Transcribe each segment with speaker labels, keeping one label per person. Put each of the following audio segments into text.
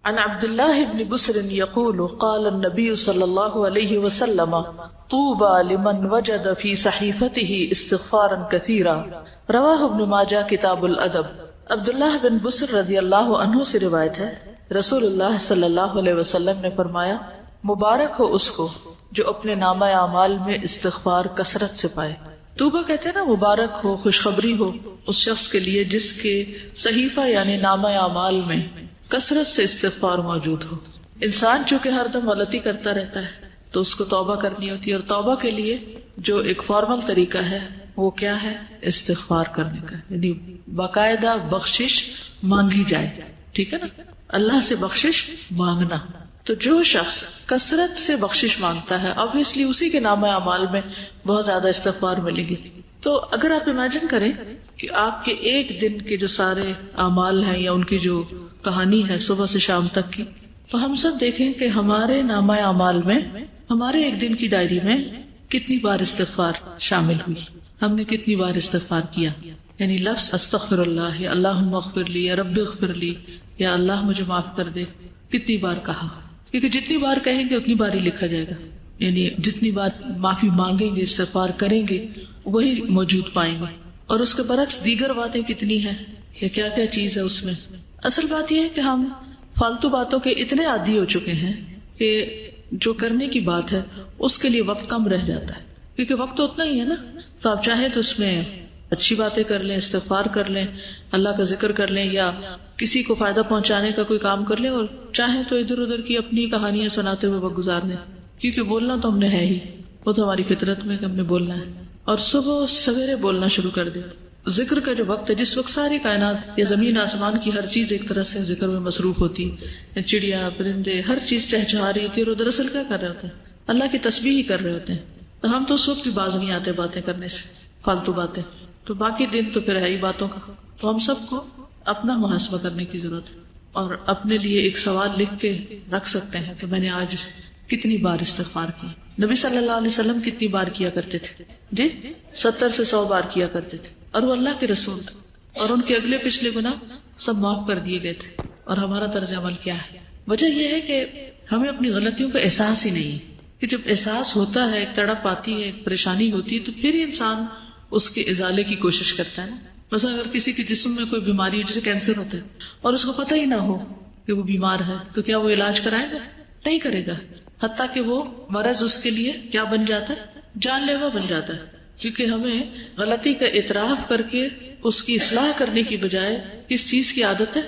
Speaker 1: عن عبد الله بن بسر يقول قال النبي صلى الله عليه وسلم طوبى لمن وجد في صحيفته استغفارا كثيرا رواہ ابن ماجہ کتاب الادب۔ عبداللہ بن بسر رضی اللہ عنہ سے روایت ہے، رسول اللہ صلی اللہ علیہ وسلم نے فرمایا، مبارک ہو اس کو جو اپنے نامہ اعمال میں استغفار کثرت سے پائے۔ توبہ کہتے ہیں نا، مبارک ہو، خوشخبری ہو اس شخص کے لیے جس کے صحیفہ یعنی نامہ اعمال میں کثرت سے استغفار موجود ہو۔ انسان چونکہ ہر دم غلطی کرتا رہتا ہے تو اس کو توبہ کرنی ہوتی ہے، اور توبہ کے لیے جو ایک فارمل طریقہ ہے وہ کیا ہے؟ استغفار کرنے کا، یعنی باقاعدہ بخشش مانگی جائے، ٹھیک ہے نا، اللہ سے بخشش مانگنا۔ تو جو شخص کثرت سے بخشش مانگتا ہے obviously اسی کے نامہ اعمال میں بہت زیادہ استغفار ملے گی۔ تو اگر آپ امیجن کریں کہ آپ کے ایک دن کے جو سارے اعمال ہیں یا ان کی جو کہانی ہے صبح سے شام تک کی، تو ہم سب دیکھیں کہ ہمارے نامہ اعمال میں، ہمارے ایک دن کی ڈائری میں کتنی بار استغفار شامل ہوئی، ہم نے کتنی بار استغفار کیا، یعنی لفظ استغفر اللہ یا اللہم اغفر لی یا رب اغفر لی یا اللہ مجھے معاف کر دے، کتنی بار کہا، کیونکہ جتنی بار کہیں گے اتنی بار ہی لکھا جائے گا، یعنی جتنی بار معافی مانگیں گے، استغفار کریں گے، وہی موجود پائیں گے۔ اور اس کے برعکس دیگر باتیں کتنی ہیں یا کیا کیا چیز ہے اس میں۔ اصل بات یہ ہے کہ ہم فالتو باتوں کے اتنے عادی ہو چکے ہیں کہ جو کرنے کی بات ہے اس کے لیے وقت کم رہ جاتا ہے، کیونکہ وقت تو اتنا ہی ہے نا۔ تو آپ چاہیں تو اس میں اچھی باتیں کر لیں، استغفار کر لیں، اللہ کا ذکر کر لیں، یا کسی کو فائدہ پہنچانے کا کوئی کام کر لیں، اور چاہیں تو ادھر ادھر کی اپنی کہانیاں سناتے ہوئے وقت گزار دیں، کیونکہ بولنا تو ہم نے ہے ہی، وہ تو ہماری فطرت میں کہ ہم نے بولنا ہے، اور صبح سویرے بولنا شروع کر دیں۔ ذکر کا جو وقت ہے، جس وقت ساری کائنات یا زمین آسمان کی ہر چیز ایک طرح سے ذکر میں مصروف ہوتی ہے، چڑیا پرندے ہر چیز چہچہا رہی ہوتی ہے، اور وہ دراصل کیا کر رہے ہوتے ہیں؟ اللہ کی تسبیح ہی کر رہے ہوتے ہیں۔ تو ہم تو اس وقت بھی باز نہیں آتے باتیں کرنے سے، فالتو باتیں، تو باقی دن تو پھر ہے ہی باتوں کا۔ تو ہم سب کو اپنا محاسبہ کرنے کی ضرورت ہے، اور اپنے لیے ایک سوال لکھ کے رکھ سکتے ہیں کہ میں نے آج کتنی بار استغفار کی۔ نبی صلی اللہ علیہ وسلم کتنی بار کیا کرتے تھے؟ جی 70 سے 100 بار کیا کرتے تھے، اور وہ اللہ کے رسول تھے، اور ان کے اگلے پچھلے گناہ سب معاف کر دیے گئے تھے۔ اور ہمارا طرز عمل کیا ہے؟ وجہ یہ ہے کہ ہمیں اپنی غلطیوں کا احساس ہی نہیں ہے، کہ جب احساس ہوتا ہے، ایک تڑپ آتی ہے، ایک پریشانی ہوتی ہے، تو پھر ہی انسان اس کے ازالے کی کوشش کرتا ہے نا۔ مثلا اگر کسی کے جسم میں کوئی بیماری ہو، جیسے کینسر ہوتا ہے، اور اس کو پتہ ہی نہ ہو کہ وہ بیمار ہے، تو کیا وہ علاج کرائے گا؟ نہیں کرے گا، حتیٰ کہ وہ مرض اس کے لیے کیا بن جاتا ہے؟ جان لیوا بن جاتا ہے۔ کیونکہ ہمیں غلطی کا اعتراف کر کے اس کی اصلاح کرنے کی بجائے کس چیز کی عادت ہے؟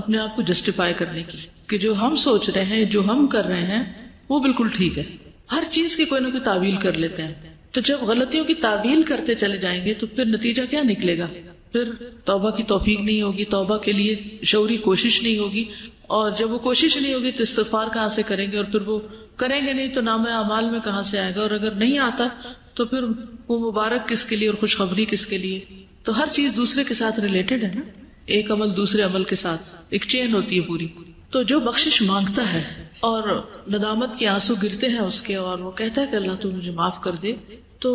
Speaker 1: اپنے آپ کو جسٹیفائی کرنے کی، کہ جو ہم سوچ رہے ہیں، جو ہم کر رہے ہیں وہ بالکل ٹھیک ہے۔ ہر چیز کی کوئی نہ کوئی تعویل کر لیتے ہیں۔ تو جب غلطیوں کی تعویل کرتے چلے جائیں گے تو پھر نتیجہ کیا نکلے گا؟ پھر توبہ کی توفیق نہیں ہوگی، توبہ کے لیے شعوری کوشش نہیں ہوگی، اور جب وہ کوشش نہیں ہوگی تو استغفار کہاں سے کریں گے، اور پھر وہ کریں گے نہیں تو نامہ اعمال میں کہاں سے آئے گا، اور اگر نہیں آتا تو پھر وہ مبارک کس کے لیے اور خوشخبری کس کے لیے؟ تو ہر چیز دوسرے کے ساتھ ریلیٹڈ ہے نا، ایک عمل دوسرے عمل کے ساتھ ایک چین ہوتی ہے پوری۔ تو جو بخشش مانگتا ہے اور ندامت کے آنسو گرتے ہیں اس کے، اور وہ کہتا ہے کہ اللہ تو مجھے معاف کر دے، تو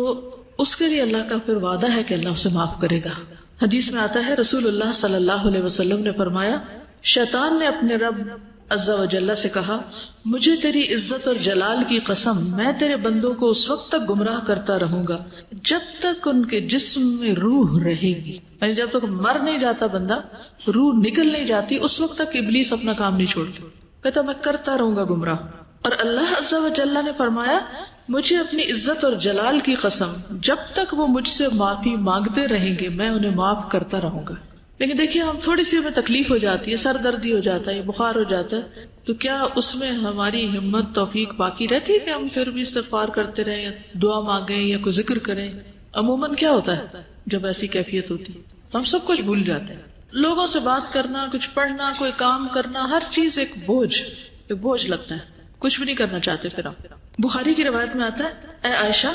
Speaker 1: اس کے لیے اللہ کا پھر وعدہ ہے کہ اللہ اسے معاف کرے گا۔ حدیث میں آتا ہے، رسول اللہ صلی اللہ علیہ وسلم نے فرمایا، شیطان نے اپنے رب عز و جل سے کہا، مجھے تیری عزت اور جلال کی قسم، میں تیرے بندوں کو اس وقت تک گمراہ کرتا رہوں گا جب تک ان کے جسم میں روح رہے گی، یعنی جب تک مر نہیں جاتا بندہ، روح نکل نہیں جاتی، اس وقت تک ابلیس اپنا کام نہیں چھوڑتا، کہتا میں کرتا رہوں گا گمراہ۔ اور اللہ عز و جل نے فرمایا، مجھے اپنی عزت اور جلال کی قسم، جب تک وہ مجھ سے معافی مانگتے رہیں گے میں انہیں معاف کرتا رہوں گا۔ لیکن دیکھیے، ہم تھوڑی سی ہمیں تکلیف ہو جاتی ہے، سر دردی ہو جاتا ہے، بخار ہو جاتا ہے، تو کیا اس میں ہماری ہمت توفیق باقی رہتی ہے کہ ہم پھر بھی استغفار کرتے رہیں یا دعا مانگیں یا کوئی ذکر کریں؟ عموماً کیا ہوتا ہے جب ایسی کیفیت ہوتی ہے تو ہم سب کچھ بھول جاتے ہیں، لوگوں سے بات کرنا، کچھ پڑھنا، کوئی کام کرنا، ہر چیز ایک بوجھ لگتا ہے، کچھ بھی نہیں کرنا چاہتے۔ پھر آپ بخاری کی روایت میں آتا ہے، اے عائشہ،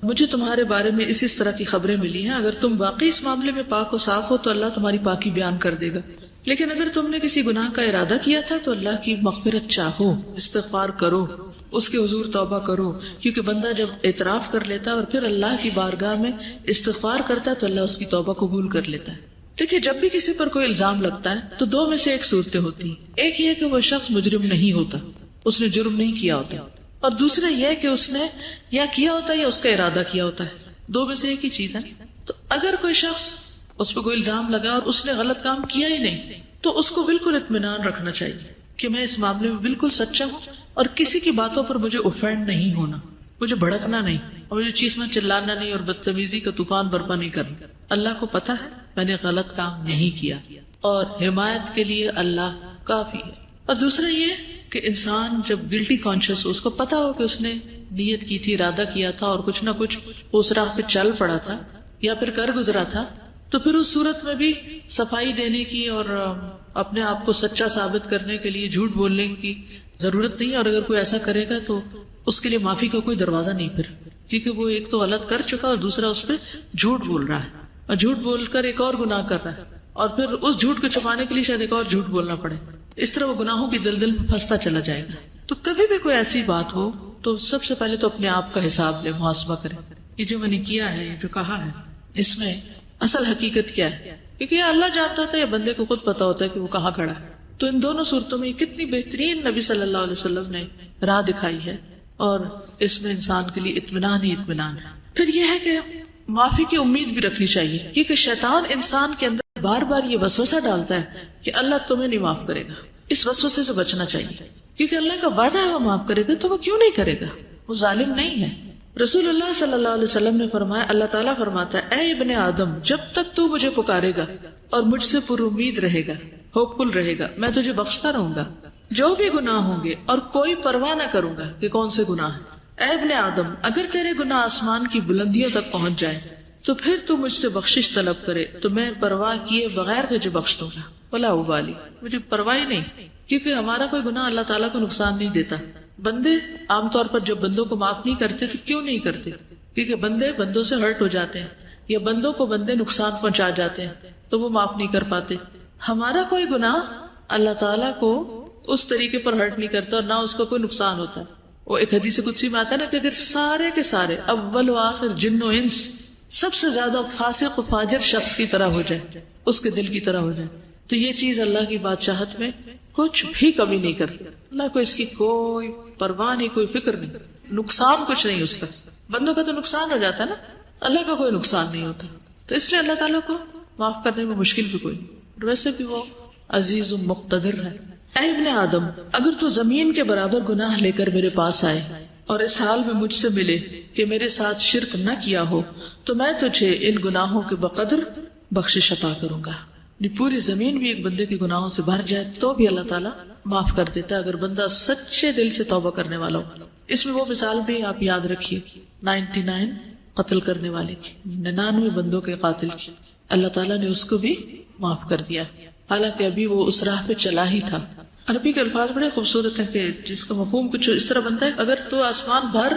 Speaker 1: مجھے تمہارے بارے میں اس طرح کی خبریں ملی ہیں، اگر تم واقعی اس معاملے میں پاک و صاف ہو تو اللہ تمہاری پاکی بیان کر دے گا، لیکن اگر تم نے کسی گناہ کا ارادہ کیا تھا تو اللہ کی مغفرت چاہو، استغفار کرو، اس کے حضور توبہ کرو، کیونکہ بندہ جب اعتراف کر لیتا ہے اور پھر اللہ کی بارگاہ میں استغفار کرتا ہے تو اللہ اس کی توبہ قبول کر لیتا ہے۔ دیکھیے جب بھی کسی پر کوئی الزام لگتا ہے تو دو میں سے ایک صورتیں ہوتی ہیں. ایک یہ کہ وہ شخص مجرم نہیں ہوتا, اس نے جرم نہیں کیا ہوتا, اور دوسرا یہ کہ اس نے یا کیا ہوتا ہے یا اس کا ارادہ کیا ہوتا ہے. دو میں سے ایک ہی چیز ہے. تو اگر کوئی شخص اس پہ کوئی الزام لگا اور اس نے غلط کام کیا ہی نہیں تو اس کو بالکل اطمینان رکھنا چاہیے کہ میں اس معاملے میں بالکل سچا ہوں اور کسی کی باتوں پر مجھے اوفینڈ نہیں ہونا, مجھے بھڑکنا نہیں, اور مجھے چیخنا چلانا نہیں اور بدتمیزی کا طوفان برپا نہیں کرنا. اللہ کو پتا ہے میں نے غلط کام نہیں کیا اور حمایت کے لیے اللہ کافی ہے. اور دوسرا یہ کہ انسان جب گلٹی کانشیس ہو, اس کو پتا ہو کہ اس نے نیت کی تھی, ارادہ کیا تھا اور کچھ نہ کچھ اس راہ پہ چل پڑا تھا یا پھر کر گزرا تھا, تو پھر اس صورت میں بھی صفائی دینے کی اور اپنے آپ کو سچا ثابت کرنے کے لیے جھوٹ بولنے کی ضرورت نہیں. اور اگر کوئی ایسا کرے گا تو اس کے لیے معافی کا کوئی دروازہ نہیں پھر, کیونکہ وہ ایک تو غلط کر چکا اور دوسرا اس پہ جھوٹ بول رہا ہے, اور جھوٹ بول کر ایک اور گناہ کر رہا ہے, اور پھر اس جھوٹ کو چھپانے کے لیے شاید ایک اور جھوٹ بولنا پڑے. اس طرح وہ گناہوں کی دلدل میں پھنستا چلا جائے گا. تو کبھی بھی کوئی ایسی بات ہو تو سب سے پہلے تو اپنے آپ کا حساب لے, محاسبہ کرے, یہ جو میں نے کیا ہے, یہ جو کہا ہے, اس میں اصل حقیقت کیا ہے, کیونکہ یہ اللہ جانتا تھا, یہ بندے کو خود پتا ہوتا ہے کہ وہ کہاں کھڑا ہے. تو ان دونوں صورتوں میں کتنی بہترین نبی صلی اللہ علیہ وسلم نے راہ دکھائی ہے, اور اس میں انسان کے لیے اطمینان ہی اطمینان ہے. پھر یہ ہے کہ معافی کی امید بھی رکھنی چاہیے, کیونکہ شیطان انسان کے اندر بار بار یہ وسوسہ ڈالتا ہے کہ اللہ تمہیں نہیں معاف کرے گا. اس وسوسے سے بچنا چاہیے, کیونکہ اللہ کا وعدہ ہے وہ معاف کرے گا, تو وہ کیوں نہیں کرے گا, وہ ظالم نہیں ہے. رسول اللہ صلی اللہ علیہ وسلم نے فرمایا, اللہ تعالیٰ فرماتا ہے, اے ابن آدم, جب تک تو مجھے پکارے گا اور مجھ سے پر امید رہے گا, ہوپ فل رہے گا, میں تجھے بخشتا رہوں گا جو بھی گناہ ہوں گے, اور کوئی پرواہ نہ کروں گا کہ کون سے گناہ ہیں. اے ابن آدم, اگر تیرے گناہ آسمان کی بلندیوں تک پہنچ جائے تو پھر تو مجھ سے بخشش طلب کرے تو میں پرواہ کیے بغیر تجھے بخش دوں گا, ولا ابالی, مجھے پرواہ ہی نہیں, کیونکہ ہمارا کوئی گناہ اللہ تعالیٰ کو نقصان نہیں دیتا. بندے عام طور پر جب بندوں کو معاف نہیں کرتے تو کیوں نہیں کرتے, کیونکہ بندے بندوں سے ہرٹ ہو جاتے ہیں, یا بندوں کو بندے نقصان پہنچا جاتے ہیں تو وہ معاف نہیں کر پاتے. ہمارا کوئی گناہ اللہ تعالیٰ کو اس طریقے پر ہرٹ نہیں کرتا اور نہ اس کو کوئی نقصان ہوتا ہے. وہ ایک حدیث قدسی میں آتا ہے نا کہ اگر سارے کے سارے اول و آخر جن و انس سب سے زیادہ فاسق و فاجر شخص کی طرح ہو جائے, اس کے دل کی طرح ہو جائے, تو یہ چیز اللہ کی بادشاہت میں کچھ بھی کمی نہیں کرتی. اللہ کو اس کی کوئی پرواہ نہیں, کوئی فکر نہیں, نقصان کچھ نہیں اس کا. بندوں کا تو نقصان ہو جاتا ہے نا, اللہ کا کوئی نقصان نہیں ہوتا. تو اس لیے اللہ تعالیٰ کو معاف کرنے میں مشکل بھی کوئی نہیں, ویسے بھی وہ عزیز و مقتدر ہے. اے ابن آدم, اگر تو زمین کے برابر گناہ لے کر میرے پاس آئے اور اس حال میں مجھ سے ملے کہ میرے ساتھ شرک نہ کیا ہو تو میں تجھے ان گناہوں کے بقدر بخشش عطا کروں گا. پوری زمین بھی ایک بندے کے گناہوں سے بھر جائے تو بھی اللہ تعالیٰ معاف کر دیتا ہے اگر بندہ سچے دل سے توبہ کرنے والا ہو. اس میں وہ مثال بھی آپ یاد رکھیے 99 قتل کرنے والے کی, 99 بندوں کے قاتل کی, اللہ تعالیٰ نے اس کو بھی معاف کر دیا, حالانکہ ابھی وہ اس راہ پہ چلا ہی تھا. عربی کے الفاظ بڑے خوبصورت ہیں کہ جس کا مفہوم کچھ اس طرح بنتا ہے, اگر تو آسمان بھر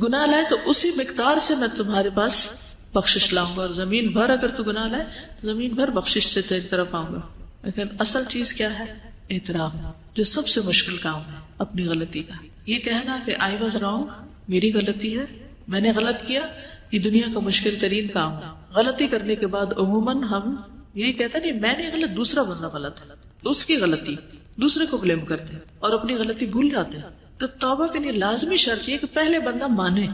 Speaker 1: گناہ لائے تو اسی مقدار سے میں تمہارے پاس بخشش لاؤں گا, اور زمین بھر اگر تو گناہ لائے تو زمین بھر بخشش سے تیری طرف آؤں گا. لیکن اصل چیز کیا ہے, اعتراف, جو سب سے مشکل کام ہے اپنی غلطی کا. یہ کہنا کہ آئی واز رانگ, میری غلطی ہے, میں نے غلط کیا, یہ دنیا کا مشکل ترین کام ہے. غلطی کرنے کے بعد عموماً ہم یہی کہتے نہیں میں نے غلط, دوسرا بندہ غلط ہے, اس کی غلطی, دوسرے کو بلیم کرتے ہیں اور اپنی غلطی بھول جاتے ہیں. تو توبہ کے لیے لازمی شرط یہ کہ پہلے بندہ مانے,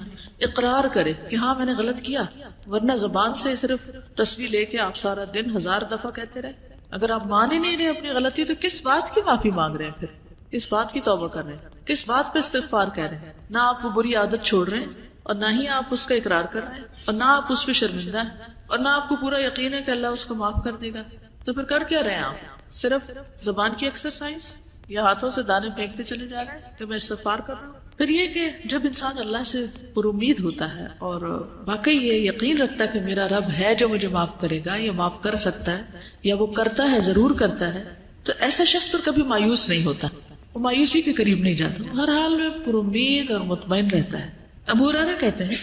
Speaker 1: اقرار کرے کہ ہاں میں نے غلط کیا, ورنہ زبان سے صرف تسبیح لے کے آپ سارا دن 1000 دفعہ کہتے رہے. اگر آپ مان ہی نہیں رہے اپنی غلطی تو کس بات کی معافی مانگ رہے ہیں, پھر کس بات کی توبہ کر رہے ہیں, کس بات پہ استغفار کہہ رہے ہیں. نہ آپ وہ بری عادت چھوڑ رہے ہیں اور نہ ہی آپ اس کا اقرار کر رہے ہیں, اور نہ آپ اس پہ شرمندہ ہیں, اور نہ آپ کو پورا یقین ہے کہ اللہ اس کو معاف کر دے گا. تو پھر کر کیا رہے ہیں آپ, صرف زبان کی ایکسرسائز یا ہاتھوں سے دانے پھینکتے چلے جا رہے ہیں کہ میں استغفار کر رہا ہوں. پھر یہ کہ جب انسان اللہ سے پر امید ہوتا ہے اور واقعی یہ یقین رکھتا ہے کہ میرا رب ہے جو مجھے معاف کرے گا یا معاف کر سکتا ہے یا وہ کرتا ہے, ضرور کرتا ہے, تو ایسا شخص پر کبھی مایوس نہیں ہوتا, وہ مایوسی کے قریب نہیں جاتا, ہر حال میں پر امید اور مطمئن رہتا ہے. ابو ہریرہ کہتے ہیں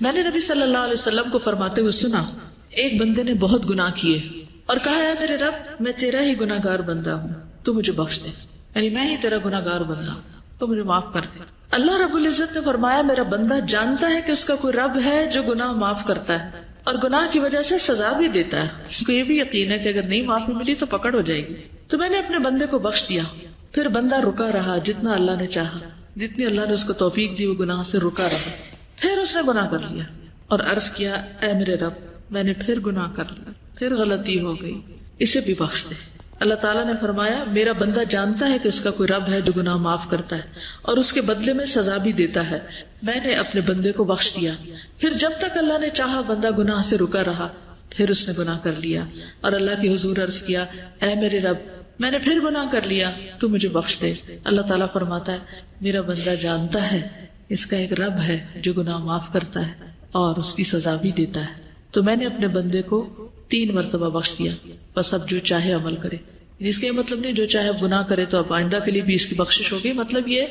Speaker 1: میں نے نبی صلی اللہ علیہ وسلم کو فرماتے ہوئے سنا, ایک بندے نے بہت گناہ کیے اور کہا ہے میرے رب میں تیرا ہی گناہ گار بندہ ہوں, تو مجھے بخش دے, یعنی میں ہی تیرا گناہ گار بندہ ہوں, تو مجھے معاف کر دے. اللہ رب العزت نے فرمایا میرا بندہ جانتا ہے کہ اس کا کوئی رب ہے جو گناہ معاف کرتا ہے, اور گناہ کی وجہ سے سزا بھی دیتا ہے. اس کو یہ بھی یقین ہے کہ اگر نہیں معافی ملی تو پکڑ ہو جائے گی. تو میں نے اپنے بندے کو بخش دیا. پھر بندہ رکا رہا جتنا اللہ نے چاہا، جتنی اللہ نے اس کو توفیق دی وہ گناہ سے رکا رہا. پھر اس نے گناہ کر لیا اور عرض کیا اے میرے رب میں نے پھر گناہ کر لیا، پھر غلطی ہو گئی، اسے بھی بخش دے. اللہ تعالیٰ نے فرمایا میرا بندہ جانتا ہے کہ اس کا کوئی رب ہے جو گناہ معاف کرتا ہے اور اس کے بدلے میں سزا بھی دیتا ہے. میں نے اپنے بندے کو بخش دیا. پھر جب تک اللہ نے چاہا بندہ گناہ سے رکا رہا، پھر اس نے گناہ کر لیا اور اللہ کے حضور عرض کیا اے میرے رب میں نے پھر گناہ کر لیا، تو مجھے بخش دے. اللہ تعالیٰ فرماتا ہے میرا بندہ جانتا ہے اس کا ایک رب ہے جو گناہ معاف کرتا ہے اور اس کی سزا بھی دیتا ہے. تو میں نے اپنے بندے کو 3 مرتبہ بخش دیا، بس اب جو چاہے عمل کرے. اس کا یہ مطلب نہیں جو چاہے اب گناہ کرے تو اب آئندہ کے لیے بھی اس کی بخشش ہوگی. مطلب یہ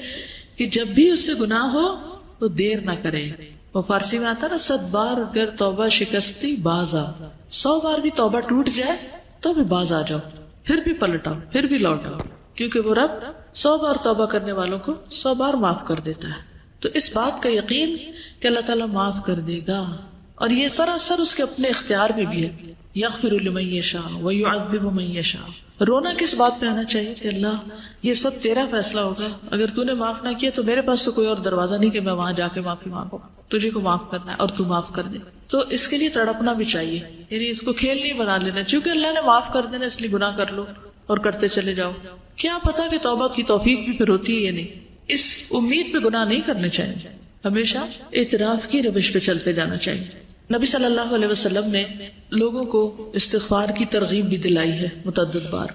Speaker 1: کہ جب بھی اس سے گناہ ہو تو دیر نہ کرے. وہ فارسی میں آتا نا 100 بار اگر توبہ شکستی باز آ. 100 بار بھی توبہ ٹوٹ جائے تو بھی باز آ جاؤ، پھر بھی پلٹ آؤ، پھر بھی لوٹ آؤ، کیونکہ وہ رب 100 بار توبہ کرنے والوں کو 100 بار معاف کر دیتا ہے. تو اس بات کا یقین کہ اللہ تعالیٰ معاف کر دے گا، اور یہ سراسر اس کے اپنے اختیار میں بھی ہے. یغفر لمن یشاء ویعذب من یشاء. رونا کس بات پہ آنا چاہیے کہ اللہ یہ سب تیرا فیصلہ ہوگا، اگر تو نے معاف نہ کیا تو میرے پاس تو کوئی اور دروازہ نہیں کہ میں وہاں جا کے معافی مانگوں. تجھے کو معاف کرنا ہے اور تو معاف کر دے. تو اس کے لیے تڑپنا بھی چاہیے، یعنی اس کو کھیل نہیں بنا لینا چونکہ اللہ نے معاف کر دینا اس لیے گناہ کر لو اور کرتے چلے جاؤ. کیا پتا کہ توبہ کی توفیق بھی پھر ہوتی ہے یا نہیں. اس امید پہ گناہ نہیں کرنے چاہیے، ہمیشہ اعتراف کی روش پہ چلتے جانا چاہیے. نبی صلی اللہ علیہ وسلم نے لوگوں کو استغفار کی ترغیب بھی دلائی ہے متعدد بار.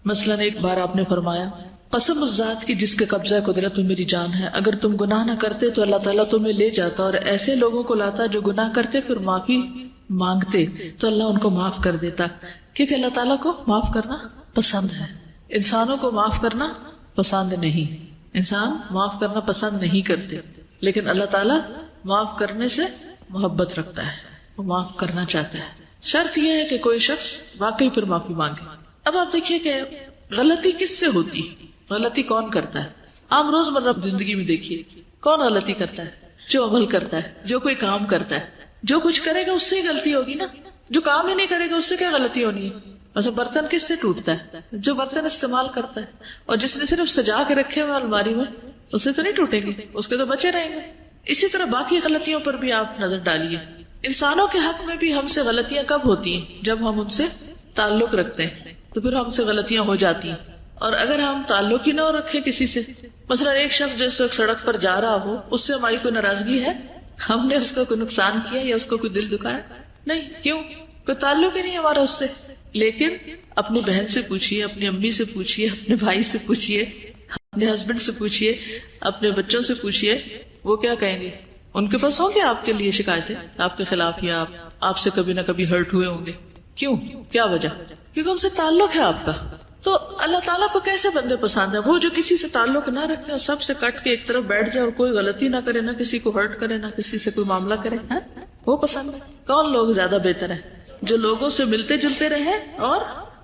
Speaker 1: مثلاً ایک بار آپ نے فرمایا قسم اس ذات کی جس کے قبضہ قدرت میں میری جان ہے، اگر تم گناہ نہ کرتے تو اللہ تعالیٰ تمہیں لے جاتا اور ایسے لوگوں کو لاتا جو گناہ کرتے پھر معافی مانگتے تو اللہ ان کو معاف کر دیتا. کیونکہ اللہ تعالیٰ کو معاف کرنا پسند ہے، انسانوں کو معاف کرنا پسند نہیں. انسان معاف کرنا پسند نہیں کرتے، لیکن اللہ تعالیٰ معاف کرنے سے محبت رکھتا ہے، وہ معاف کرنا چاہتا ہے. شرط یہ ہے کہ کوئی شخص واقعی پھر معافی مانگے. اب آپ دیکھیے کہ غلطی کس سے ہوتی، غلطی کون کرتا ہے. عام روزمرہ زندگی میں دیکھیے کون غلطی کرتا ہے، جو عمل کرتا ہے، جو کوئی کام کرتا ہے. جو کچھ کرے گا اس سے ہی غلطی ہوگی نا. جو کام ہی نہیں کرے گا اس سے کیا غلطی ہونی ہے. ویسے برتن کس سے ٹوٹتا ہے، جو برتن استعمال کرتا ہے، اور جس نے صرف سجا کے رکھے ہوئے الماری میں اس سے تو نہیں ٹوٹیں گے، اس کے تو بچے رہیں گے. اسی طرح باقی غلطیوں پر بھی آپ نظر ڈالیے. انسانوں کے حق میں بھی ہم سے غلطیاں کب ہوتی ہیں، جب ہم ان سے تعلق رکھتے ہیں تو پھر ہم سے غلطیاں ہو جاتی ہیں. اور اگر ہم تعلق ہی نہ رکھے کسی سے، مثلا ایک شخص جو اس وقت سڑک پر جا رہا ہو اس سے ہماری کوئی ناراضگی ہے، ہم نے اس کو کوئی نقصان کیا یا اس کو کوئی دل دکھایا نہیں، کیوں؟ کوئی تعلق ہی نہیں ہمارا اس سے. لیکن اپنی بہن سے پوچھئے، اپنی امی سے پوچھئے، اپنے بھائی سے پوچھئے، اپنے ہسبینڈ سے پوچھئے، اپنے بچوں سے پوچھئے، وہ کیا کہیں گے؟ ان کے پاس ہوں گے آپ کے لیے شکایتیں آپ کے خلاف، یا آپ سے کبھی نہ کبھی ہرٹ ہوئے ہوں گے. کیوں؟ کیا وجہ؟ کیونکہ ان سے تعلق ہے آپ کا. تو اللہ تعالیٰ کو کیسے بندے پسند ہے؟ وہ جو کسی سے تعلق نہ رکھے اور سب سے کٹ کے ایک طرف بیٹھ جائے اور کوئی غلطی نہ کرے، نہ کسی کو ہرٹ کرے، نہ کسی سے کوئی معاملہ کرے، وہ پسند ہے. کون لوگ زیادہ بہتر ہیں؟ جو لوگوں سے ملتے جلتے رہے اور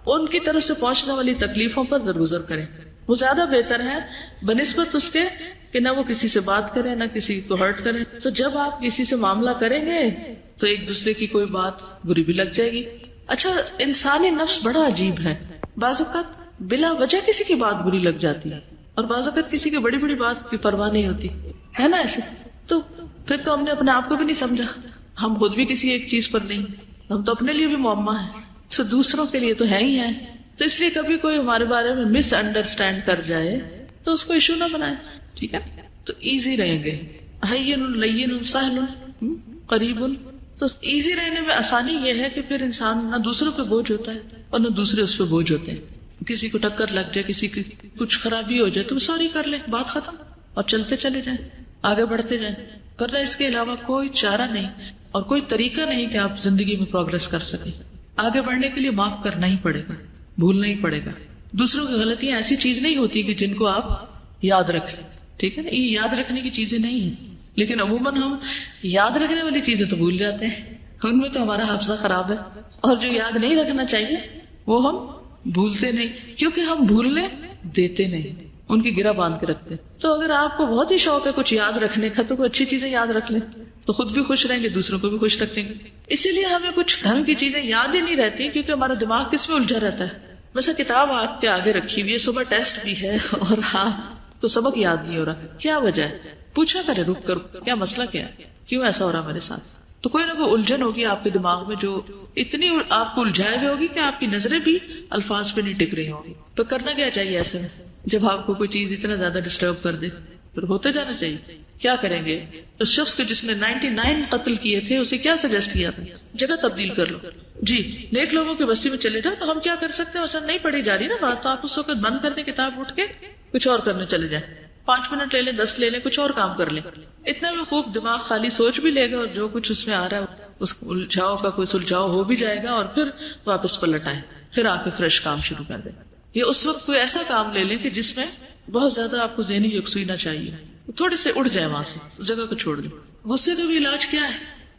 Speaker 1: ان کی طرف سے پہنچنے والی تکلیفوں پر درگزر کریں، وہ زیادہ بہتر ہے بنسبت اس کے کہ نہ وہ کسی سے بات کرے نہ کسی کو ہرٹ کرے. تو جب آپ کسی سے معاملہ کریں گے تو ایک دوسرے کی کوئی بات بری بھی لگ جائے گی. اچھا، انسانی نفس بڑا عجیب ہے، بعض اوقات بلا وجہ کسی کی بات بری لگ جاتی ہے اور بعض اوقات کسی کی بڑی بڑی بات کی پرواہ نہیں ہوتی ہے نا ایسے. تو پھر تو ہم نے اپنے آپ کو بھی نہیں سمجھا، ہم خود بھی کسی ایک چیز پر نہیں، ہم تو اپنے لیے بھی معمہ ہیں تو دوسروں کے لیے تو ہے ہی ہے. تو اس لیے کبھی کوئی ہمارے بارے میں مس انڈرسٹینڈ کر جائے تو اس کو ایشو نہ بنائے، ٹھیک ہے؟ تو ایزی رہیں گے، ہین لین سہل قریب. تو ایزی رہنے میں آسانی یہ ہے کہ پھر انسان نہ دوسروں پہ بوجھ ہوتا ہے اور نہ دوسرے اس پہ بوجھ ہوتے ہیں. کسی کو ٹکر لگ جائے، کسی کی کچھ خرابی ہو جائے تو سوری کر لیں، بات ختم، اور چلتے چلے جائیں، آگے بڑھتے جائیں. کرنا اس کے علاوہ کوئی چارہ نہیں اور کوئی طریقہ نہیں کہ آپ زندگی میں پروگرس کر سکیں. آگے بڑھنے کے لیے معاف کرنا ہی پڑے گا، بھولنا ہی پڑے گا. دوسروں کی غلطیاں ایسی چیز نہیں ہوتی کہ جن کو آپ یاد رکھیں، ٹھیک ہے نا؟ یہ یاد رکھنے کی چیزیں نہیں ہیں، لیکن عموماً ہم یاد رکھنے والی چیزیں تو بھول جاتے ہیں، ان میں تو ہمارا حافظہ خراب ہے. اور جو یاد نہیں رکھنا چاہیے وہ ہم بھولتے نہیں، کیونکہ ہم بھولنے دیتے نہیں. ان کی گرہ باندھ کے رکھتے ہیں. تو اگر آپ کو بہت ہی شوق ہے کچھ یاد رکھنے کا تو کوئی اچھی چیزیں یاد رکھ لیں تو خود بھی خوش رہیں گے, دوسروں کو بھی خوش رکھیں گے. اسی لیے ہمیں کچھ ڈھنگ کی چیزیں یاد ہی نہیں رہتی کیونکہ ہمارا دماغ کس میں الجھا رہتا ہے. ویسے کتاب آپ کے آگے رکھی ہوئی ہے, صبح ٹیسٹ بھی ہے اور آپ کو سبق یاد نہیں ہو رہا, کیا وجہ ہے؟ پوچھا کرے رک کر کیا مسئلہ کیا ہے, کیوں ایسا ہو رہا میرے ساتھ. تو کوئی نہ کوئی الجھن ہوگی آپ کے دماغ میں جو اتنی آپ کو الجھائے ہوئے ہوگی کہ آپ کی نظریں بھی الفاظ پہ نہیں ٹک رہی ہوں گی. تو کرنا کیا چاہیے ایسے میں جب آپ کو کوئی چیز اتنا زیادہ ڈسٹرب کر دے؟ پھر ہوتے جانا چاہیے. کیا کریں گے؟ اس شخص کو جس نے 99 قتل کیے تھے اسے کیا سجیسٹ کیا تھا؟ جگہ تبدیل کر لو. جی نیک لوگوں کی بستی میں چلے جاؤ. تو ہم کیا کر سکتے ہیں؟ ویسا نہیں پڑھی جا رہی نا بات, تو آپ اس وقت بند کر دیں کتاب, اٹھ کے کچھ اور کرنے چلے جائیں. 5 منٹ لے لیں, 10 لے لیں, کچھ اور کام کر لیں. اتنا میں خوب دماغ خالی سوچ بھی لے گا اور جو کچھ اس میں آ رہا ہے اس الجھاؤ کا کوئی سلجھاؤ ہو بھی جائے گا, اور پھر واپس پلٹ آئے, پھر آ کے فریش کام شروع کر دیں. یہ اس وقت کوئی ایسا کام لے لیں کہ جس میں بہت زیادہ آپ کو ذہنی یکسوئی نہ چاہیے, تھوڑے سے اڑ جائے وہاں سے, جگہ کو چھوڑ دیں. غصے کا بھی علاج کیا ہے؟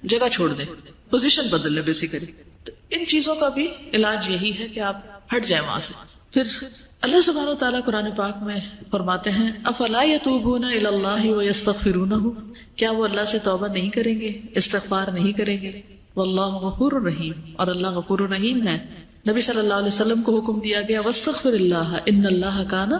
Speaker 1: جگہ چھوڑ دیں, پوزیشن بدل لیں بیسیکلی. تو ان چیزوں کا بھی علاج یہی ہے کہ آپ ہٹ جائیں وہاں سے. پھر اللہ سبحانہ و تعالیٰ قرآن پاک میں فرماتے ہیں افلا یتوبون الی اللہ ویستغفرونہ, کیا وہ اللہ سے توبہ نہیں کریں گے, استغفار نہیں کریں گے؟ واللہ غفور الرحیم, اور اللہ غفور الرحیم ہے. نبی صلی اللہ علیہ وسلم کو حکم دیا گیا واستغفر اللہ ان اللہ کان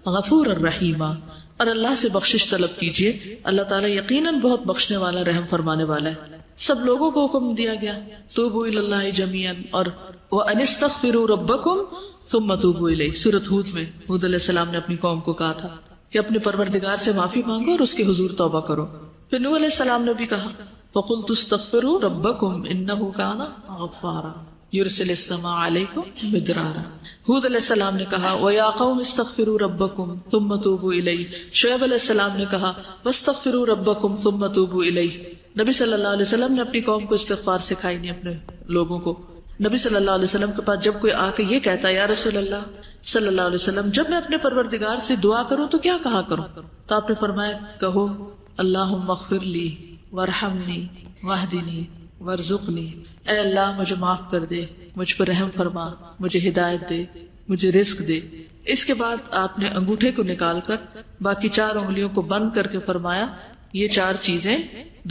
Speaker 1: غفور الرحیم, اور اللہ سے بخشش طلب کیجیے, اللہ تعالیٰ یقیناً بہت بخشنے والا, رحم فرمانے والا ہے. سب لوگوں کو حکم دیا گیا توبوا الی اللہ جمیعا, اور وان استغفروا ربکم ثم توبوا الیہ. سورۃ ہود میں ہود علیہ السلام نے اپنی قوم کو کہا تھا کہ اپنے پروردگار سے معافی مانگو اور اس کے حضور توبہ کرو. پھر نوح علیہ السلام نے بھی کہا فقلت استغفروا ربکم انہ کان غفارا یرسل السماء علیکم مدرارا. ہود علیہ السلام نے کہا وَيَا قَوْمِ اسْتَغْفِرُوا رَبَّكُمْ ثُمَّ تُوبُوا إِلَيْهِ. شعیب علیہ السلام نے کہا وَاسْتَغْفِرُوا رَبَّكُمْ ثُمَّ تُوبُوا إِلَيْهِ. نبی صلی اللہ علیہ وسلم نے اپنی قوم کو استغفار سکھائی, نہیں اپنے لوگوں کو. نبی صلی اللہ علیہ وسلم کے پاس جب کوئی آ کے یہ کہتا یا رسول اللہ صلی اللہ علیہ وسلم جب میں اپنے پروردگار سے دعا کروں تو کیا کہا کروں؟ تو آپ نے فرمایا کہو اللہم اغفر لی وارحمنی واہدنی وارزقنی, اے اللہ مجھے معاف کر دے, مجھ پر رحم فرما, مجھے ہدایت دے, مجھے رزق دے. اس کے بعد آپ نے انگوٹھے کو نکال کر باقی 4 انگلیوں کو بند کر کے فرمایا یہ 4 چیزیں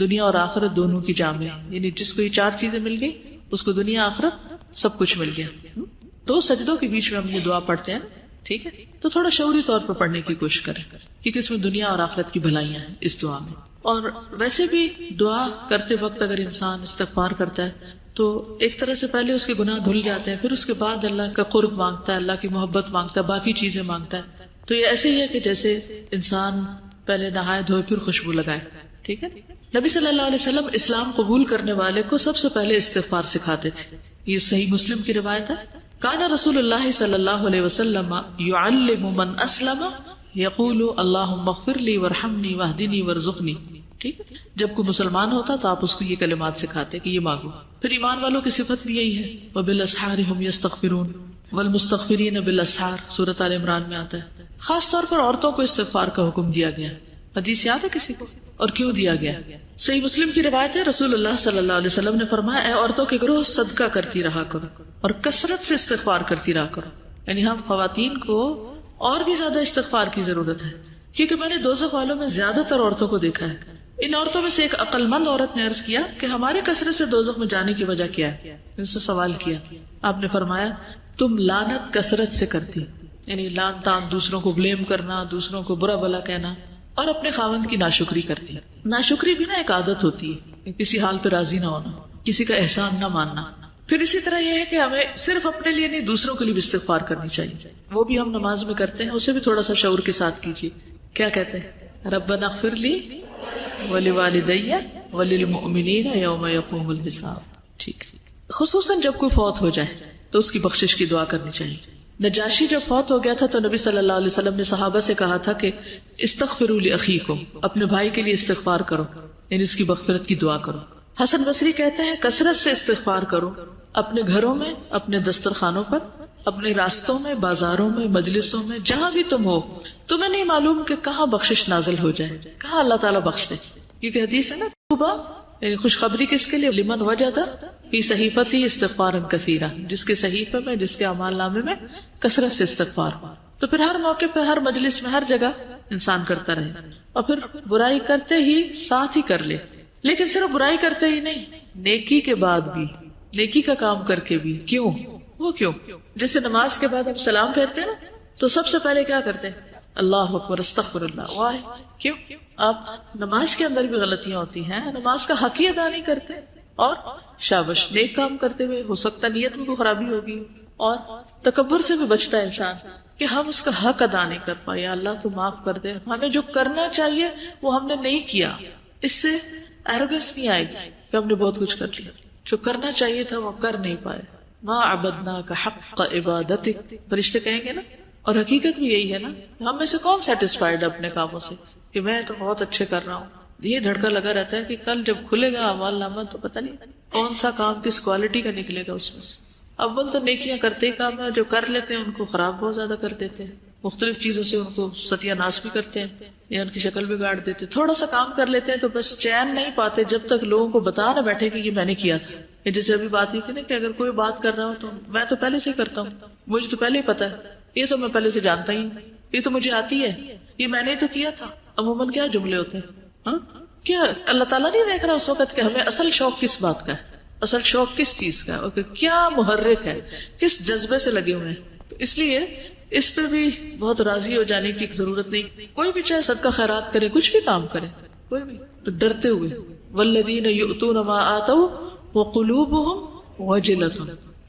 Speaker 1: دنیا اور آخرت دونوں کی جامع ہیں, یعنی جس کو یہ 4 چیزیں مل گئی اس کو دنیا آخرت سب کچھ مل گیا. 2 سجدوں کے بیچ میں ہم یہ دعا پڑھتے ہیں, ٹھیک ہے, تو تھوڑا شعوری طور پر پڑھنے کی کوشش کریں کیونکہ اس میں دنیا اور آخرت کی بھلائیاں ہیں اس دعا میں. اور ویسے بھی دعا کرتے وقت اگر انسان استغفار کرتا ہے تو ایک طرح سے پہلے اس کے گناہ دھل جاتے ہیں, پھر اس کے بعد اللہ کا قرب مانگتا ہے, اللہ کی محبت مانگتا ہے, باقی چیزیں مانگتا ہے. تو یہ ایسے ہی ہے کہ جیسے انسان پہلے نہائے دھوئے پھر خوشبو لگائے, ٹھیک ہے. نبی صلی اللہ علیہ وسلم اسلام قبول کرنے والے کو سب سے پہلے استغفار سکھاتے تھے. یہ صحیح مسلم کی روایت ہے. کان رسول اللہ صلی اللہ علیہ وسلم یعلم من اسلم یقول اللہم اغفر لی وارحمنی واہدنی وارزقنی. ٹھیک ہے, جب کوئی مسلمان ہوتا تو آپ اس کو یہ کلمات سکھاتے کہ یہ مانگو. پھر ایمان والوں کی صفت بھی یہی ہے وبالاسحار هم یستغفرون والمستغفرین بالاسحار, سورۃ آل عمران میں آتا ہے. خاص طور پر عورتوں کو استغفار کا حکم دیا گیا. حدیث یاد ہے کسی کو؟ اور کیوں دیا گیا؟ صحیح مسلم کی روایت ہے رسول اللہ صلی اللہ علیہ وسلم نے فرمایا اے عورتوں کے گروہ صدقہ کرتی رہا کرو اور کثرت سے استغفار کرتی رہا کرو. یعنی ہم خواتین کو اور بھی زیادہ استغفار کی ضرورت ہے کیونکہ میں نے دوزخ والوں میں زیادہ تر عورتوں کو دیکھا ہے. ان عورتوں میں سے ایک عقل مند عورت نے عرض کیا کہ ہمارے کثرت سے دوزخ میں جانے کی وجہ کیا ہے؟ ان سے سوال کیا. آپ نے فرمایا تم لعنت کثرت سے کرتی, یعنی لعن تان, دوسروں کو بلیم کرنا, دوسروں کو برا بھلا کہنا, اور اپنے خاوند کی ناشکری کرتی. ناشکری بھی نا ایک عادت ہوتی ہے, کسی حال پہ راضی نہ ہونا, کسی کا احسان نہ ماننا. پھر اسی طرح یہ ہے کہ ہمیں صرف اپنے لیے نہیں دوسروں کے لیے بھی استغفار کرنی چاہیے. وہ بھی ہم نماز میں کرتے ہیں, اسے بھی تھوڑا سا شعور کے ساتھ کیجیے. کیا کہتے ہیں؟ ربنا اغفر لی ولوالدی وللمؤمنین یوم یقوم الحساب. ٹھیک, خصوصاً جب کوئی فوت ہو جائے تو اس کی بخشش کی دعا کرنی چاہیے. نجاشی جب فوت ہو گیا تھا تو نبی صلی اللہ علیہ وسلم نے صحابہ سے کہا تھا کہ استغفروا لاخیکم, اپنے بھائی کے لیے استغفار کرو, یعنی اس کی مغفرت کی دعا کرو. حسن بصری کہتے ہیں کثرت سے استغفار کرو, اپنے گھروں میں, اپنے دسترخوانوں پر, اپنے راستوں میں, بازاروں میں, مجلسوں میں, جہاں بھی تم ہو. تمہیں نہیں معلوم کہ کہاں بخشش نازل ہو جائے, کہاں اللہ تعالیٰ بخش دے. کیونکہ حدیث ہے نا توبہ, یعنی خوشخبری کس کے لیے؟ لمن وجد فی صحیفتی استغفارا کثیرا, جس کے صحیفے میں, جس کے اعمال نامے میں کثرت سے استغفار. تو پھر ہر موقع پہ، ہر مجلس میں، ہر جگہ انسان کرتا رہے، اور پھر برائی کرتے ہی ساتھ ہی کر لے. لیکن صرف برائی کرتے ہی نہیں، نیکی کے بعد بھی، نیکی کا کام کر کے بھی. کیوں؟ وہ کیوں؟ جیسے نماز کے بعد ہم سلام پھیرتے ہیں نا، تو سب سے پہلے کیا کرتے ہیں؟ اللہ اکبر، استغفر اللہ. واہ، کیوں؟ آپ نماز کے اندر بھی غلطیاں ہوتی ہیں، نماز کا حق ہی ادا نہیں کرتے، اور شابش، نیک کام کرتے ہوئے ہو سکتا نیت میں کوئی خرابی ہوگی، اور تکبر سے بھی بچتا ہے انسان کہ ہم اس کا حق ادا نہیں کر پائے. یا اللہ تو معاف کر دے، ہمیں جو کرنا چاہیے وہ ہم نے نہیں کیا. اس سے ایروگنس نہیں آئے گی کہ ہم نے بہت کچھ کر لیا، جو کرنا چاہیے تھا وہ کر نہیں پائے. ما عبدناک حق عبادتک، فرشتے کہیں گے نا. اور حقیقت بھی یہی ہے نا، ہم میں سے کون سیٹسفائیڈ ہے اپنے کاموں سے کہ میں تو بہت اچھے کر رہا ہوں. یہ دھڑکا لگا رہتا ہے کہ کل جب کھلے گا اعمال نامہ تو پتہ نہیں کون سا کام کس کوالٹی کا نکلے گا اس میں سے. اول تو نیکیاں کرتے ہی کام ہے، جو کر لیتے ہیں ان کو خراب بہت زیادہ کر دیتے ہیں، مختلف چیزوں سے ان کو ستیہ ناش بھی کرتے ہیں یا ان کی شکل بگاڑ دیتے ہیں. تھوڑا سا کام کر لیتے ہیں تو بس چین نہیں پاتے جب تک لوگوں کو بتا نہ بیٹھے کہ یہ میں نے کیا تھا. یہ جیسے ابھی بات ہی تھی نا کہ اگر کوئی بات کر رہا ہو تو میں تو پہلے سے ہی کرتا ہوں، مجھے تو پہلے ہی پتا ہے، یہ تو میں پہلے سے جانتا ہی ہوں، یہ تو مجھے آتی ہے، یہ میں نے تو کیا تھا. عموماً کیا جملے ہوتے ہیں. کیا اللہ تعالیٰ نہیں دیکھ رہا اس وقت کہ ہمیں اصل شوق کس بات کا ہے، اصل شوق کس چیز کا ہے، اور کیا محرک ہے، کس جذبے سے لگے ہوئے ہیں. تو اس لیے اس پہ بھی بہت راضی ہو جانے کی ضرورت نہیں. کوئی بھی چاہے صدقہ خیرات کرے، کچھ بھی کام کرے، کوئی بھی، تو ڈرتے ہوئے. والذین یؤتون ما آتوا وقلوبهم وجلۃ.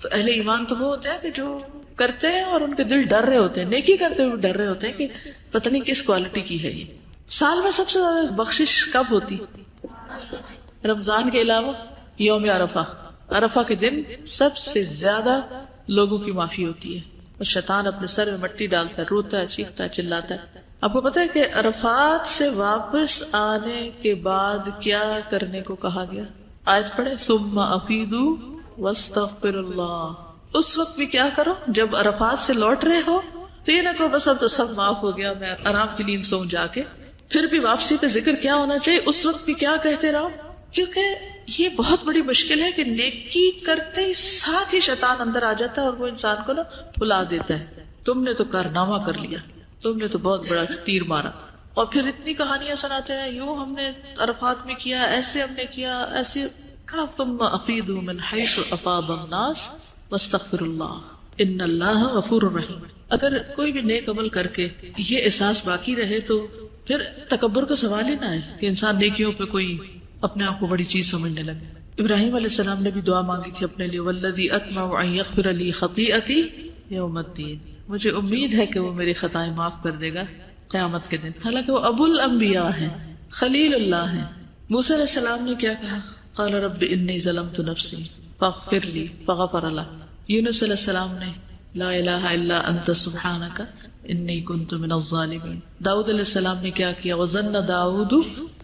Speaker 1: تو اہل ایمان تو وہ ہوتے ہیں کہ جو کرتے ہیں اور ان کے دل ڈر رہے ہوتے ہیں، نیکی کرتے ہوئے ڈر رہے ہوتے ہیں کہ پتہ نہیں کس کوالٹی کی ہے. یہ سال میں سب سے زیادہ بخشش کب ہوتی؟ رمضان کے علاوہ یوم عرفہ. عرفہ کے دن سب سے زیادہ لوگوں کی معافی ہوتی ہے، اور شیطان اپنے سر میں مٹی ڈالتا ہے، روتا ہے، چیختا ہے، چلاتا ہے. آپ کو پتا ہے کہ عرفات سے واپس آنے کے بعد کیا کرنے کو کہا گیا؟ آیت پڑھے، ثم افیدوا واستغفر اللہ. اس وقت بھی کیا کرو جب عرفات سے لوٹ رہے ہو تو یہ نہ کہو بس اب تو سب معاف ہو گیا، میں آرام کی نیند سو جا کے. پھر بھی واپسی پہ ذکر کیا ہونا چاہیے؟ اس وقت بھی کیا کہتے رہو، کیونکہ یہ بہت بڑی مشکل ہے کہ نیکی کرتے ہی ساتھ ہی شیطان اندر آ جاتا ہے اور وہ انسان کو نا بلا دیتا ہے. تم نے تو کارنامہ کر لیا، تم نے تو بہت بڑا تیر مارا، اور پھر اتنی کہانیاں سناتے ہیں، یوں ہم نے عرفات میں کیا، ایسے ہم نے کیا، ایسے. ثم افیدوا من حیث افاض الناس واستغفر اللہ ان اللہ غفور رحیم. اگر کوئی بھی نیک عمل کر کے یہ احساس باقی رہے تو پھر تکبر کا سوال ہی نہ ہے کہ انسان نیکیوں پہ کوئی اپنے آپ کو بڑی چیز سمجھنے لگے. ابراہیم علیہ السلام نے بھی دعا مانگی تھی اپنے لیے، والذی اطمع ان یغفر لی خطیئتی یوم الدین. مجھے امید ہے کہ وہ میری خطائیں معاف کر دے گا قیامت کے دن. حالانکہ وہ ابو الانبیاء ہیں، خلیل اللہ ہیں. موسیٰ علیہ السلام نے کیا کہا؟ قال رب انی ظلمت نفسی فاغفر لی فغفر له. یونس علیہ السلام نے لا الہ الا انت سبحانک انی کنت من الظالمین. داؤد علیہ السلام نے کیا کیا؟ وظن داؤد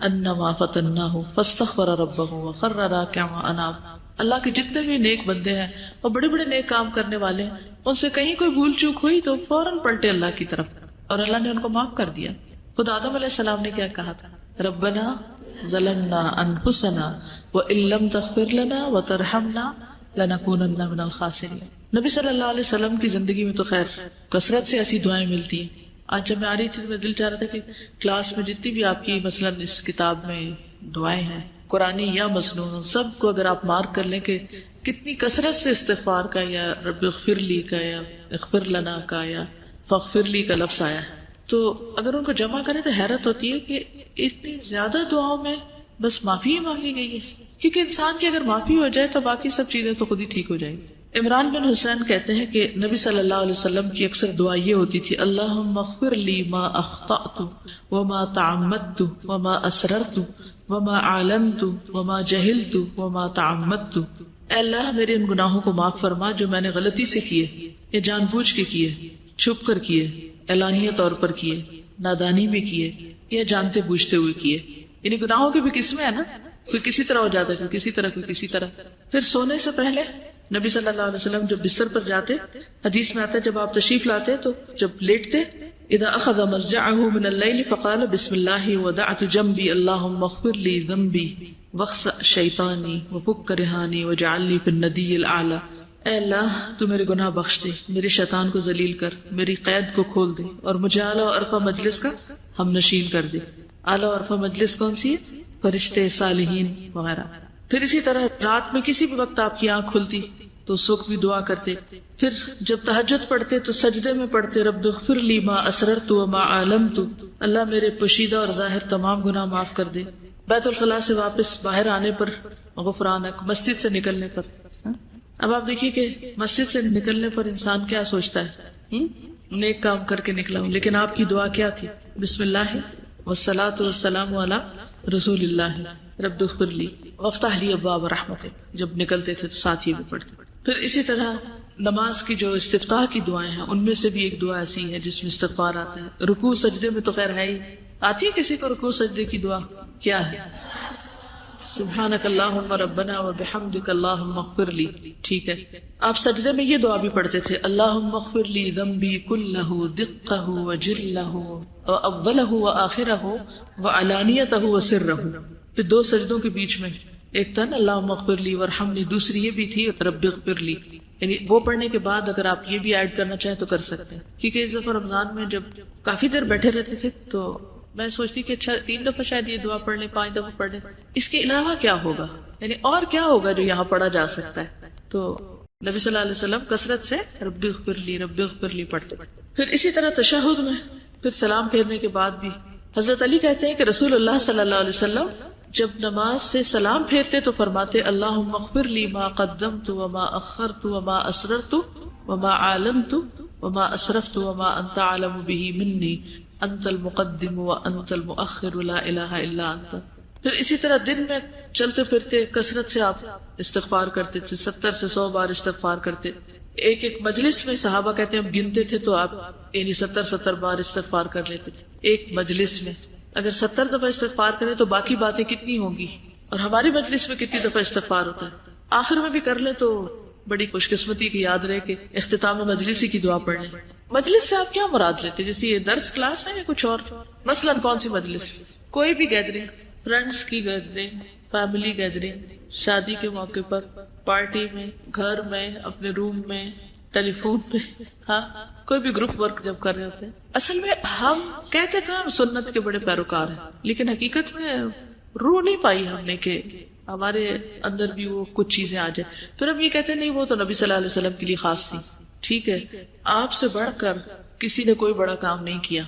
Speaker 1: انما فتناہ فاستغفر ربہ وخر راکعا واناب. اللہ کے جتنے بھی نیک بندے ہیں اور بڑے بڑے نیک کام کرنے والے ہیں، ان سے کہیں کوئی بھول چوک ہوئی تو فوراً پلٹے اللہ کی طرف، اور اللہ نے ان کو معاف کر دیا. خود آدم علیہ السلام نے کیا کہا تھا؟ ربنا ظلمنا انفسنا وان لم تغفر لنا وترحمنا لنکونن من الخاسرین. نبی صلی اللہ علیہ وسلم کی زندگی میں تو خیر کثرت سے ایسی دعائیں ملتی ہیں. آج جب میں آ رہی تھی تو میں دل چاہ رہا تھا کہ کلاس میں جتنی بھی آپ کی مثلاً اس کتاب میں دعائیں ہیں قرآنی یا مصنون، سب کو اگر آپ مارک کر لیں کہ کتنی کثرت سے استغفار کا یا رب اغفر لی کا یا اغفر لنا کا یا فاغفر لی کا لفظ آیا ہے، تو اگر ان کو جمع کریں تو حیرت ہوتی ہے کہ اتنی زیادہ دعاؤں میں بس معافی ہی مانگی گئی ہے. کیونکہ انسان کی اگر معافی ہو جائے تو باقی سب چیزیں تو خود ہی ٹھیک ہو جائیں گی. عمران بن حسین کہتے ہیں کہ نبی صلی اللہ علیہ وسلم کی اکثر دعا یہ ہوتی تھی، اللہم اغفر لی ما اخطأت وما تعمدت وما اسررت وما اعلنت وما جہلت وما تعمدت. اے اللہ میرے ان گناہوں کو معاف فرما جو میں نے غلطی سے کیے یا جان بوجھ کے کیے، چھپ کر کیے، اعلانیہ طور پر کیے، نادانی میں کیے یا جانتے بوجھتے ہوئے کیے. یعنی گناہوں کی بھی قسمیں ہیں نا، کوئی کسی طرح ہو جاتا ہے، کوئی کسی طرح، کوئی کسی طرح. پھر سونے سے پہلے نبی صلی اللہ علیہ وسلم جب بستر پر جاتے، حدیث میں آتا ہے جب آپ تشریف لاتے تو جب لیٹتے، اذا اخذ مضجعه من الليل فقال بسم الله ودعت جنبي اللهم اغفر لي ذنبي واخسأ شیطانی وفک رہانی وجعل لي في الندی الاعلى. اے اللہ تو میرے گناہ بخش دے، میرے شیطان کو ذلیل کر، میری قید کو کھول دے، اور مجھے اعلیٰ و عرفہ مجلس کا ہم نشین کر دے۔ اعلیٰ و عرفہ مجلس کون سی ہے؟ فرشتے، صالحین وغیرہ۔ پھر اسی طرح رات میں کسی بھی وقت آپ کی آنکھ کھلتی تو اس وقت بھی دعا کرتے۔ پھر جب تہجد پڑھتے تو سجدے میں پڑھتے رب اغفر لی ما اسررت وما اعلنت، اللہ میرے پوشیدہ اور ظاہر تمام گناہ معاف کر دے۔ بیت الخلاء سے واپس باہر آنے پر غفرانک، مسجد سے نکلنے پر۔ اب آپ دیکھیے کہ مسجد سے نکلنے پر انسان کیا سوچتا ہے، نیک کام کر کے نکلا ہوں، لیکن آپ کی دعا کیا تھی؟ بسم اللہ والصلاۃ والسلام علی رسول اللہ رب اغفر لی وافتح لی ابواب رحمتک، جب نکلتے تھے تو ساتھ یہ بھی پڑھتے۔ پھر اسی طرح نماز کی جو استفتاح کی دعائیں ہیں ان میں سے بھی ایک دعا ایسی ہے جس میں استغفار آتا ہے۔ رکوع سجدے میں تو خیر ہے ہی، آتی ہے کسی کو رکوع سجدے کی دعا؟ کیا ہے؟ سبحانک اللہم ربنا وبحمدک اللہم اغفر لی، ٹھیک ہے۔ آپ سجدے میں یہ دعا بھی پڑھتے تھے، اللہم اغفر لی ذنبی کلہ دقہ وجلہ واولہ وآخرہ وعلانیتہ وسرہ۔ پھر دو سجدوں کے بیچ میں ایک تن اللہم اغفر لی ورحمنی، دوسری یہ بھی تھی رب اغفر لی، یعنی وہ پڑھنے کے بعد اگر آپ یہ بھی ایڈ کرنا چاہیں تو کر سکتے ہیں۔ کیونکہ اس دفعہ رمضان میں جب کافی دیر بیٹھے رہتے تھے تو میں سوچتی کہ اچھا 3 دفعہ شاید یہ دعا پڑھ لیں، 5 دفعہ پڑھ لیں، اس کے علاوہ کیا ہوگا، یعنی اور کیا ہوگا جو یہاں پڑھا جا سکتا ہے۔ تو نبی صلی اللہ علیہ وسلم کثرت سے رب اغفر لی پڑھتے۔ پھر اسی طرح تشہد میں پھر سلام پھیرنے کے بعد بھی حضرت علی کہتے ہیں کہ رسول اللہ صلی اللہ علیہ وسلم جب نماز سے سلام پھیرتے تو فرماتے اللہم اغفر لی ما قدمت وما اخرت وما اسررت وما اعلنت وما اسرفت وما انت اعلم به منی انت المقدم وانت المؤخر لا الہ الا انت۔ پھر اسی طرح دن میں چلتے پھرتے کثرت سے آپ استغفار کرتے تھے، 70 سے 100 بار استغفار کرتے۔ ایک ایک مجلس میں صحابہ کہتے ہیں ہم گنتے تھے تو آپ یعنی 70 بار استغفار کر لیتے تھے ایک مجلس میں۔ اگر 70 دفعہ استغفار کریں تو باقی باتیں کتنی ہوں گی، اور ہماری مجلس میں کتنی دفعہ استغفار ہوتا ہے۔ آخر میں بھی کر لیں تو بڑی خوش قسمتی کی یاد رہے کہ اختتام مجلس ہی کی دعا پڑھ لیں۔ مجلس سے آپ کیا مراد لیتے؟ جیسے یہ درس کلاس ہے یا کچھ اور؟ مثلاً کون سی مجلس؟ کوئی بھی گیدرنگ، فرینڈس کی گیدرنگ، فیملی گیدرنگ، شادی کے موقع پر، پارٹی میں، گھر میں، اپنے روم میں، ٹیلی فون پہ، ہاں کوئی بھی گروپ ورک جب کر رہے ہوتے ہیں۔ اصل میں ہم کہتے تھے ہم سنت کے بڑے پیروکار ہیں، لیکن حقیقت میں روح نہیں پائی ہم نے کہ ہمارے اندر بھی وہ کچھ چیزیں آ جائیں۔ پھر ہم یہ کہتے نہیں وہ تو نبی صلی اللہ علیہ وسلم کے لیے خاص تھی۔ ٹھیک ہے، آپ سے بڑھ کر کسی نے کوئی بڑا کام نہیں کیا،